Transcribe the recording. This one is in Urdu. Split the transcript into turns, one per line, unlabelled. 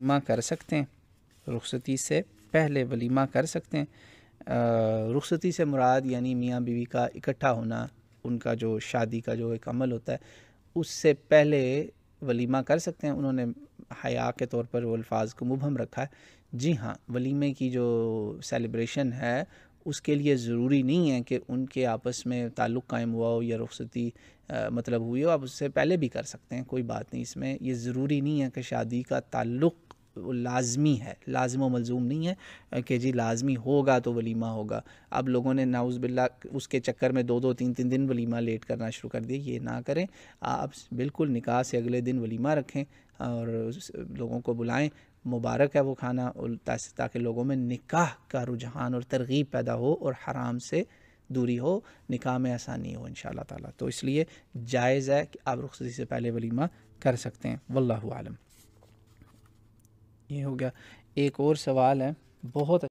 ولیمہ کر سکتے ہیں، رخصتی سے پہلے ولیمہ کر سکتے ہیں۔ رخصتی سے مراد یعنی میاں بیوی کا اکٹھا ہونا، ان کا جو شادی کا جو ایک عمل ہوتا ہے اس سے پہلے ولیمہ کر سکتے ہیں۔ انہوں نے حیا کے طور پر وہ الفاظ کو مبہم رکھا ہے۔ جی ہاں، ولیمے کی جو سیلیبریشن ہے اس کے لیے ضروری نہیں ہے کہ ان کے آپس میں تعلق قائم ہوا ہو یا رخصتی مطلب ہوئی ہو، آپ اس سے پہلے بھی کر سکتے ہیں، کوئی بات نہیں۔ اس میں یہ ضروری نہیں ہے کہ شادی کا تعلق لازمی ہے، لازم و ملزوم نہیں ہے کہ جی لازمی ہوگا تو ولیمہ ہوگا۔ اب لوگوں نے نعوذ باللہ اس کے چکر میں 2 3 دن ولیمہ لیٹ کرنا شروع کر دیے، یہ نہ کریں۔ آپ بالکل نکاح سے اگلے دن ولیمہ رکھیں اور لوگوں کو بلائیں، مبارک ہے وہ کھانا، تاکہ لوگوں میں نکاح کا رجحان اور ترغیب پیدا ہو اور حرام سے دوری ہو، نکاح میں آسانی ہو انشاءاللہ تعالی۔ تو اس لیے جائز ہے کہ آپ رخصتی سے پہلے ولیمہ کر سکتے ہیں، واللہ عالم۔ یہ ہو گیا۔ ایک اور سوال ہے، بہت